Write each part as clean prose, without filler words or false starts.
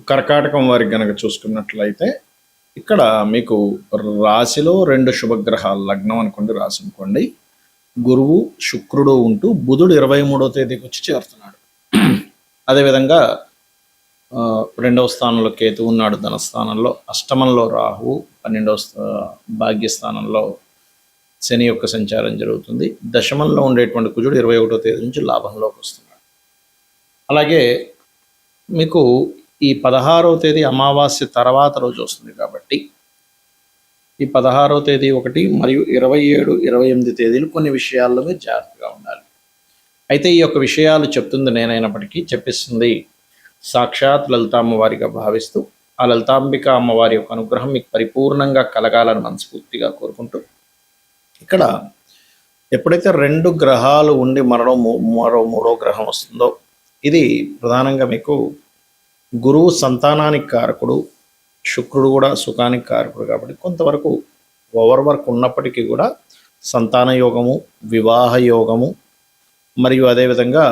కర్కాటకం వారికి గనక చూసుకున్నట్లయితే ఇక్కడ మీకు రాశిలో 2 శుభగ్రహాలు, లగ్నం అనుకోండి, రాశి అనుకోండి, గురువు శుక్రుడు ఉంటూ బుధుడు 23వ తేదీకి వచ్చి చేరుతున్నాడు. అదేవిధంగా 2వ స్థానంలో కేతు ఉన్నాడు ధనస్థానంలో, అష్టమంలో రాహువు, 12వ భాగ్యస్థానంలో శని యొక్క సంచారం జరుగుతుంది. దశమంలో ఉండేటువంటి కుజుడు 21వ తేదీ నుంచి లాభంలోకి వస్తున్నాడు. అలాగే మీకు ఈ 16వ తేదీ అమావాస్య తర్వాత రోజు వస్తుంది కాబట్టి ఈ 16వ తేదీ ఒకటి మరియు 27, 28 తేదీలు కొన్ని విషయాల్లో మీరు జాగ్రత్తగా ఉండాలి. అయితే ఈ యొక్క విషయాలు చెప్తుంది నేనైనప్పటికీ చెప్పిస్తుంది సాక్షాత్ లలితా అమ్మవారిగా భావిస్తూ ఆ లలితాంబిక అమ్మవారి యొక్క అనుగ్రహం మీకు పరిపూర్ణంగా కలగాలని మనస్ఫూర్తిగా కోరుకుంటూ, ఇక్కడ ఎప్పుడైతే 2 గ్రహాలు ఉండి మరో 3వ గ్రహం వస్తుందో, ఇది ప్రధానంగా మీకు గురువు సంతానానికి కారకుడు, శుక్రుడు కూడా సుఖానికి కారకుడు కాబట్టి కొంతవరకు ఓవర్ వర్క్ ఉన్నప్పటికీ కూడా సంతాన యోగము, వివాహ యోగము, మరియు అదేవిధంగా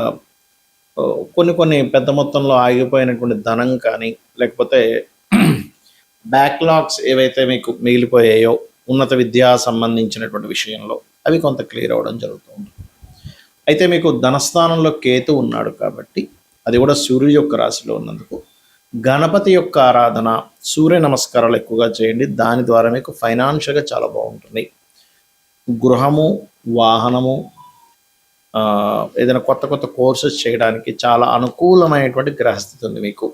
కొన్ని పెద్ద మొత్తంలో ఆగిపోయినటువంటి ధనం కానీ, లేకపోతే బ్యాక్లాగ్స్ ఏవైతే మీకు మిగిలిపోయాయో ఉన్నత విద్యా సంబంధించినటువంటి విషయంలో అవి కొంత క్లియర్ అవ్వడం జరుగుతూ ఉంటుంది. అయితే మీకు ధనస్థానంలో కేతు ఉన్నాడు కాబట్టి, అది కూడా సూర్యుడి యొక్క రాశిలో ఉన్నందుకు గణపతి యొక్క ఆరాధన, సూర్య నమస్కారాలు ఎక్కువగా చేయండి. దాని ద్వారా మీకు ఫైనాన్షియల్గా చాలా బాగుంటుంది. గృహము, వాహనము, ఏదైనా కొత్త కోర్సెస్ చేయడానికి చాలా అనుకూలమైనటువంటి గ్రహస్థితి ఉంది మీకు.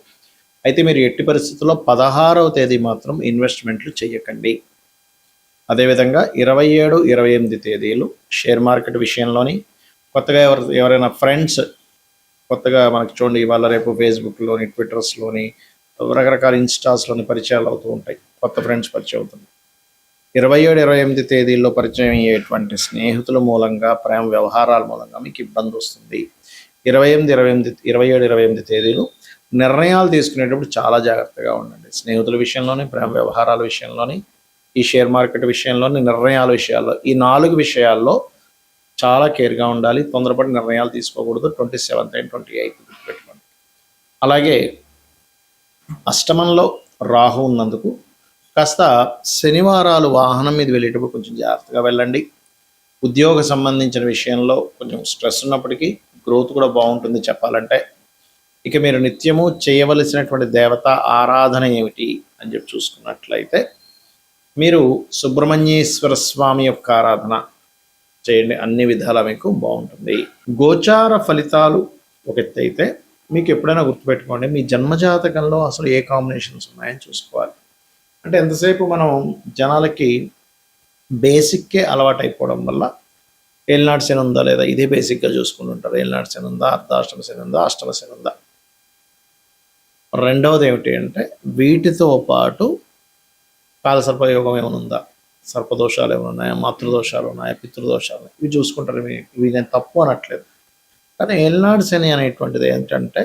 అయితే మీరు ఎట్టి పరిస్థితుల్లో 16వ తేదీ మాత్రం ఇన్వెస్ట్మెంట్లు చేయకండి. అదేవిధంగా 27, 28 తేదీలు షేర్ మార్కెట్ విషయంలోని కొత్తగా ఎవరైనా ఫ్రెండ్స్ కొత్తగా మనకు చూడండి, ఇవాళ రేపు ఫేస్బుక్లోని, ట్విట్టర్స్లోని, రకరకాల ఇన్స్టాస్లోని పరిచయాలు అవుతూ ఉంటాయి, కొత్త ఫ్రెండ్స్ పరిచయం అవుతుంది. 27, 28 తేదీల్లో పరిచయం అయ్యేటువంటి స్నేహితుల మూలంగా, ప్రేమ వ్యవహారాల మూలంగా మీకు ఇబ్బంది వస్తుంది. 27, 28 తేదీలు నిర్ణయాలు తీసుకునేటప్పుడు చాలా జాగ్రత్తగా ఉండండి. స్నేహితుల విషయంలోని, ప్రేమ వ్యవహారాల విషయంలోని, ఈ షేర్ మార్కెట్ విషయంలోని, నిర్ణయాల విషయాల్లో, ఈ 4 విషయాల్లో చాలా కేర్గా ఉండాలి. తొందరపడి నిర్ణయాలు తీసుకోకూడదు. 27th and 28th గుర్తుపెట్టుకోండి. అలాగే అష్టమంలో రాహు ఉన్నందుకు కాస్త శనివారాలు వాహనం మీద వెళ్ళేటప్పుడు కొంచెం జాగ్రత్తగా వెళ్ళండి. ఉద్యోగ సంబంధించిన విషయంలో కొంచెం స్ట్రెస్ ఉన్నప్పటికీ గ్రోత్ కూడా బాగుంటుంది చెప్పాలంటే. ఇక మీరు నిత్యము చేయవలసినటువంటి దేవత ఆరాధన ఏమిటి అని చెప్పి చూసుకున్నట్లయితే, మీరు సుబ్రహ్మణ్యేశ్వర స్వామి యొక్క ఆరాధన చేయండి. అన్ని విధాలా మీకు బాగుంటుంది. గోచార ఫలితాలు ఒక ఎత్తు అయితే, మీకు ఎప్పుడైనా గుర్తుపెట్టుకోండి, మీ జన్మజాతకంలో అసలు ఏ కాంబినేషన్స్ ఉన్నాయని చూసుకోవాలి. అంటే ఎంతసేపు మనం జనాలకి బేసిక్కే అలవాటు అయిపోవడం వల్ల ఏలినాటి శని ఉందా లేదా ఇదే బేసిక్గా చూసుకుంటుంటారు. ఏలినాటి శని ఉందా, అర్ధాష్టమ శని ఉందా, అష్టమ శని ఉందా. రెండవది ఏమిటి అంటే, వీటితో పాటు కాలసర్పయోగం ఏమైనా ఉందా, సర్పదోషాలు ఏమైనా ఉన్నాయా, మాతృదోషాలు ఉన్నాయా, పితృదోషాలు, ఇవి చూసుకుంటారు. ఇవి నేను తప్పు అనట్లేదు, కానీ ఏలినాటి శని అనేటువంటిది ఏంటంటే,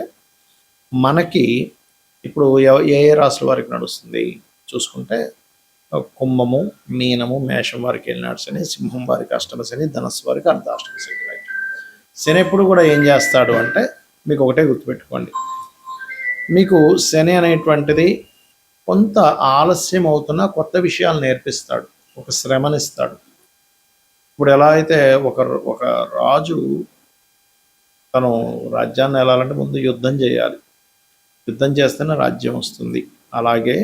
మనకి ఇప్పుడు ఏ రాశుల వారికి నడుస్తుంది చూసుకుంటే, కుంభము, మీనము, మేషం వారికి ఏలినాటి శని, సింహం వారికి అష్టమ శని, ధనస్సు వారికి అర్ధాష్టమ శని. శని ఎప్పుడు కూడా ఏం చేస్తాడు అంటే, మీకు ఒకటే గుర్తుపెట్టుకోండి, మీకు శని అనేటువంటిది కొంత ఆలస్యం అవుతున్న కొత్త విషయాలు నేర్పిస్తాడు, ఒక శ్రమనిస్తాడు. ఇప్పుడు ఎలా అయితే ఒక రాజు తను రాజ్యాన్ని వెళ్ళాలంటే ముందు యుద్ధం చేయాలి, యుద్ధం చేస్తేనే రాజ్యం వస్తుంది. అలాగే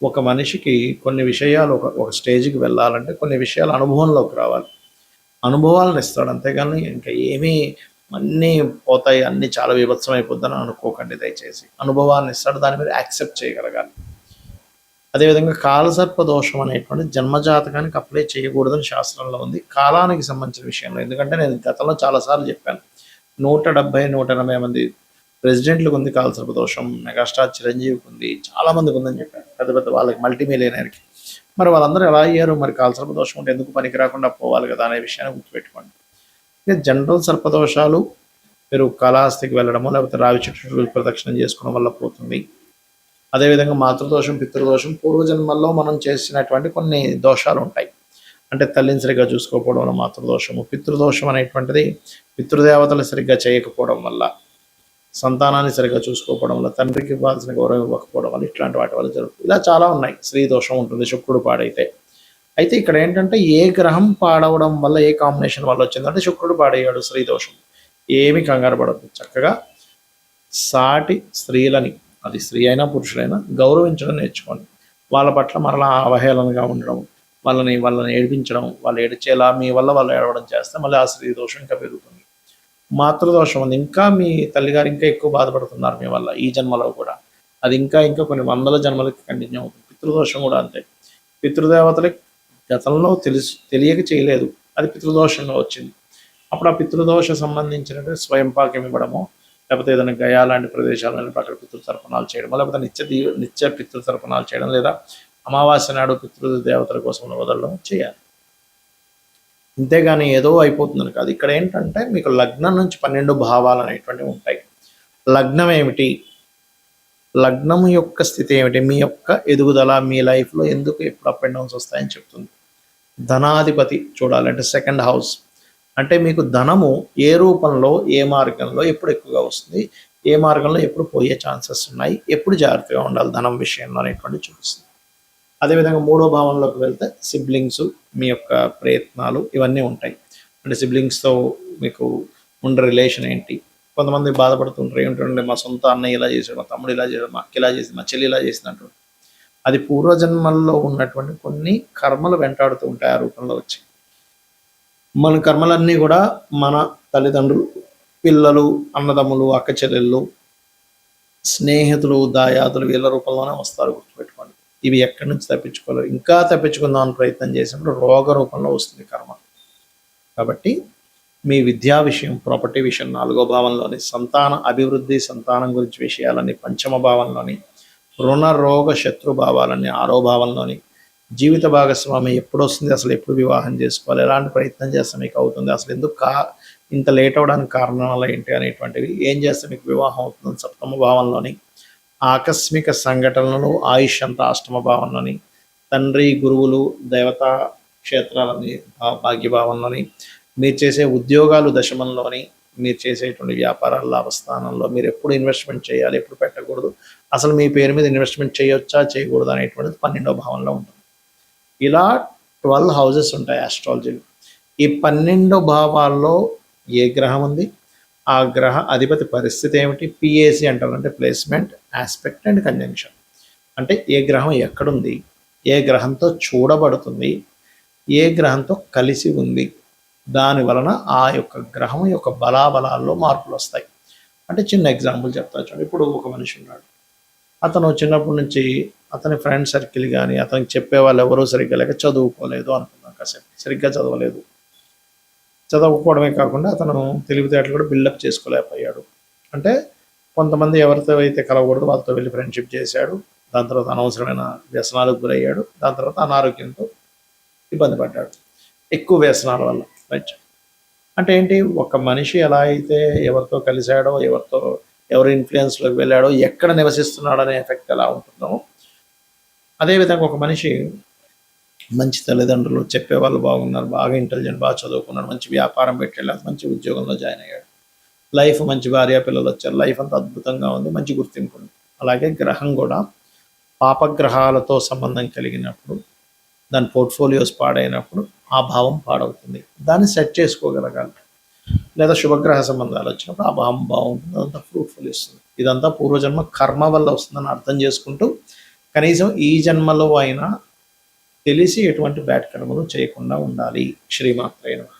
ఒక మనిషికి కొన్ని విషయాలు ఒక స్టేజ్కి వెళ్ళాలంటే కొన్ని విషయాలు అనుభవంలోకి రావాలి, అనుభవాలను ఇస్తాడు. అంతేగాని ఇంకా ఏమీ అన్నీ పోతాయి, అన్నీ చాలా విభత్సం అయిపోద్దని అనుకోకండి దయచేసి. అనుభవాన్ని ఇస్తాడు, దాని మీద యాక్సెప్ట్ చేయగలగాలి. అదేవిధంగా కాలసర్ప దోషం అనేటువంటి జన్మజాతకానికి అప్లై చేయకూడదని శాస్త్రంలో ఉంది, కాలానికి సంబంధించిన విషయంలో. ఎందుకంటే నేను గతంలో చాలాసార్లు చెప్పాను, 170, 180 మంది ప్రెసిడెంట్లకు ఉంది కాలసర్ప దోషం, మెగాస్టార్ చిరంజీవికి ఉంది, చాలామందికి ఉందని చెప్పాను, పెద్ద వాళ్ళకి, మల్టీమిలియనర్కి. మరి వాళ్ళందరూ ఎలా అయ్యారు? మరి కాలసర్ప దోషం ఉంటే ఎందుకు పనికి రాకుండా పోవాలి కదా అనే విషయాన్ని గుర్తుపెట్టుకోండి. ఇక జనరల్ సర్పదోషాలు మీరు కాళహస్తికి వెళ్ళడమో లేకపోతే రావి చెట్టు ప్రదక్షిణం చేసుకోవడం వల్ల పోతుంది. అదేవిధంగా మాతృదోషం, పితృదోషం, పూర్వజన్మల్లో మనం చేసినటువంటి కొన్ని దోషాలు ఉంటాయి. అంటే తల్లిని సరిగ్గా చూసుకోకపోవడం వల్ల మాతృదోషము, పితృదోషం అనేటువంటిది పితృదేవతలు సరిగ్గా చేయకపోవడం వల్ల, సంతానాన్ని సరిగ్గా చూసుకోకపోవడం వల్ల, తండ్రికి ఇవ్వాల్సిన గౌరవం ఇవ్వకపోవడం వల్ల ఇట్లాంటి వాటి వల్ల జరుగుతుంది. ఇలా చాలా ఉన్నాయి. స్త్రీ దోషం ఉంటుంది శుక్రుడు పాడైతే. అయితే ఇక్కడ ఏంటంటే ఏ గ్రహం పాడవడం వల్ల, ఏ కాంబినేషన్ వల్ల వచ్చిందంటే శుక్రుడు పాడయ్యాడు, స్త్రీ దోషం. ఏమి కంగారు పడద్దు, చక్కగా సాటి స్త్రీలని, అది స్త్రీ అయినా పురుషులైనా, గౌరవించడం నేర్చుకోండి. వాళ్ళ పట్ల మరలా అవహేళనగా ఉండడం, వాళ్ళని ఏడిపించడం, వాళ్ళు ఏడిచేలా మీ వల్ల వాళ్ళు ఏడవడం చేస్తే మళ్ళీ ఆ స్త్రీ దోషం ఇంకా పెరుగుతుంది. మాతృదోషం ఉంది, ఇంకా మీ తల్లిగారు ఇంకా ఎక్కువ బాధపడుతున్నారు మీ వల్ల ఈ జన్మలో కూడా, అది ఇంకా ఇంకా కొన్ని వందల జన్మలకి కంటిన్యూ అవుతుంది. పితృదోషం కూడా అంతే. పితృదేవతలకి గతంలో తెలియక చేయలేదు, అది పితృదోషంగా వచ్చింది. అప్పుడు ఆ పితృదోష సంబంధించినటువంటి స్వయం పాకం ఇవ్వడము, లేకపోతే ఏదైనా గయా లాంటి ప్రదేశాలను అక్కడ పితృతర్పణాలు చేయడం, లేకపోతే నిత్య పితృతర్పణాలు చేయడం, లేదా అమావాస్య నాడు పితృదేవతల కోసం వదలడం చేయాలి. అంతేగాని ఏదో అయిపోతుందని కాదు. ఇక్కడ ఏంటంటే మీకు లగ్నం నుంచి 12 భావాలు అనేటువంటివి ఉంటాయి. లగ్నం ఏమిటి, లగ్నం యొక్క స్థితి ఏమిటి, మీ యొక్క ఎదుగుదల, మీ లైఫ్లో ఎందుకు ఎప్పుడు అప్ అండ్ డౌన్స్ వస్తాయని చెప్తుంది. ధనాధిపతి చూడాలంటే సెకండ్ హౌస్, అంటే మీకు ధనము ఏ రూపంలో, ఏ మార్గంలో ఎప్పుడు ఎక్కువగా వస్తుంది, ఏ మార్గంలో ఎప్పుడు పోయే ఛాన్సెస్ ఉన్నాయి, ఎప్పుడు జాగ్రత్తగా ఉండాలి ధనం విషయంలో అనేటువంటి చూపిస్తుంది. అదేవిధంగా 3వ భావంలోకి వెళ్తే సిబ్లింగ్స్, మీ యొక్క ప్రయత్నాలు ఇవన్నీ ఉంటాయి. అంటే సిబ్లింగ్స్తో మీకు ఉండే రిలేషన్ ఏంటి. కొంతమంది బాధపడుతుంటారు, ఏమిటంటే మా సొంత అన్నయ్య ఇలా చేశాడు, మా తమ్ముడు ఇలా చేశాడు, మా అక్క ఇలా చేసింది, మా చెల్లి ఇలా చేసింది అంటారు. అది పూర్వజన్మల్లో ఉన్నటువంటి కొన్ని కర్మలు వెంటాడుతూ ఉంటాయి ఆ రూపంలో వచ్చి. మన కర్మలన్నీ కూడా మన తల్లిదండ్రులు, పిల్లలు, అన్నదమ్ములు, అక్క చెల్లెళ్ళు, స్నేహితులు, దాయాదులు వీళ్ళ రూపంలోనే వస్తారు, గుర్తుపెట్టుకోండి. ఇవి ఎక్కడి నుంచి తప్పించుకోలేరు. ఇంకా తప్పించుకుందామని ప్రయత్నం చేసినప్పుడు రోగ రూపంలో వస్తుంది కర్మ. కాబట్టి మీ విద్యా విషయం, ప్రాపర్టీ విషయం 4వ భావంలోని, సంతాన అభివృద్ధి, సంతానం గురించి విషయాలని 5వ భావంలోని, రుణ రోగ శత్రు భావాలని 6వ భావంలోని, జీవిత భాగస్వామి ఎప్పుడు వస్తుంది, అసలు ఎప్పుడు వివాహం చేసుకోవాలి, ఎలాంటి ప్రయత్నం చేస్తే మీకు అవుతుంది, అసలు ఎందుకు ఇంత లేట్ అవడానికి కారణాలు ఏంటి అనేటువంటివి, ఏం చేస్తే మీకు వివాహం అవుతుంది 7వ భావంలోని, ఆకస్మిక సంఘటనలు, ఆయుష్ అంతా 8వ భావంలోని, తండ్రి, గురువులు, దేవతా క్షేత్రాలని భాగ్యభావంలోని, మీరు చేసే ఉద్యోగాలు దశమంలోని, మీరు చేసేటువంటి వ్యాపారాల లాభస్థానంలో, మీరు ఎప్పుడు ఇన్వెస్ట్మెంట్ చేయాలి, ఎప్పుడు పెట్టకూడదు, అసలు మీ పేరు మీద ఇన్వెస్ట్మెంట్ చేయొచ్చా చేయకూడదు అనేటువంటిది 12వ భావంలో ఉంటుంది. ఇలా 12 హౌజెస్ ఉంటాయి ఆస్ట్రాలజీలో. ఈ 12 భావాల్లో ఏ గ్రహం ఉంది, ఆ గ్రహ అధిపతి పరిస్థితి ఏమిటి, పిఏసి అంటారు, అంటే ప్లేస్మెంట్, ఆస్పెక్ట్ అండ్ కంజంక్షన్. అంటే ఏ గ్రహం ఎక్కడుంది, ఏ గ్రహంతో చూడబడుతుంది, ఏ గ్రహంతో కలిసి ఉంది, దాని వలన ఆ యొక్క గ్రహం యొక్క బలాబలాల్లో మార్పులు వస్తాయి. అంటే చిన్న ఎగ్జాంపుల్ చెప్తా చూడండి. ఇప్పుడు ఒక మనిషి ఉన్నాడు, అతను చిన్నప్పటి నుంచి అతని ఫ్రెండ్ సర్కిల్ కానీ, అతనికి చెప్పే వాళ్ళు ఎవరూ సరిగ్గా లేక చదువుకోలేదు అనుకున్నాం, కాసేపు సరిగ్గా చదవలేదు. చదవకపోవడమే కాకుండా అతను తెలివితేటలు కూడా బిల్డప్ చేసుకోలేకపోయాడు. అంటే కొంతమంది ఎవరితో అయితే కలవకూడదు వాళ్ళతో వెళ్ళి ఫ్రెండ్షిప్ చేశాడు, దాని తర్వాత అనవసరమైన వ్యసనాలకు గురయ్యాడు, దాని తర్వాత అనారోగ్యంతో ఇబ్బంది పడ్డాడు, ఎక్కువ వ్యసనాల వల్ల. రైట్. అంటే ఏంటి, ఒక మనిషి ఎలా అయితే ఎవరితో కలిశాడో, ఎవరి ఇన్ఫ్లుయెన్స్లోకి వెళ్ళాడో, ఎక్కడ నివసిస్తున్నాడో అనే ఎఫెక్ట్ ఎలా ఉంటుందో, అదేవిధంగా ఒక మనిషి మంచి తల్లిదండ్రులు, చెప్పేవాళ్ళు బాగున్నారు, బాగా ఇంటెలిజెంట్, బాగా చదువుకున్నాడు, మంచి వ్యాపారం పెట్టాడు, మంచి ఉద్యోగంలో జాయిన్ అయ్యాడు, లైఫ్ మంచి భార్య పిల్లలు వచ్చారు, లైఫ్ అంతా అద్భుతంగా ఉంది, మంచి గుర్తింపు ఉంది. అలాగే గ్రహం కూడా పాపగ్రహాలతో సంబంధం కలిగినప్పుడు, దాని పోర్ట్ఫోలియోస్ పాడైనప్పుడు ఆ భావం పాడవుతుంది. దాన్ని సెట్ చేసుకోగలగాలి. లేదా శుభగ్రహ సంబంధాలు వచ్చినప్పుడు ఆ భావం బాగుంటుంది, అదంతా ఫ్రూట్ఫుల్ ఇస్తుంది. ఇదంతా పూర్వజన్మ కర్మ వల్ల వస్తుందని అర్థం చేసుకుంటూ కనీసం ఈ జన్మలో అయినా తెలిసి ఎటువంటి బ్యాడ్ కర్మలు చేయకుండా ఉండాలి. శ్రీమాత్రే నమః.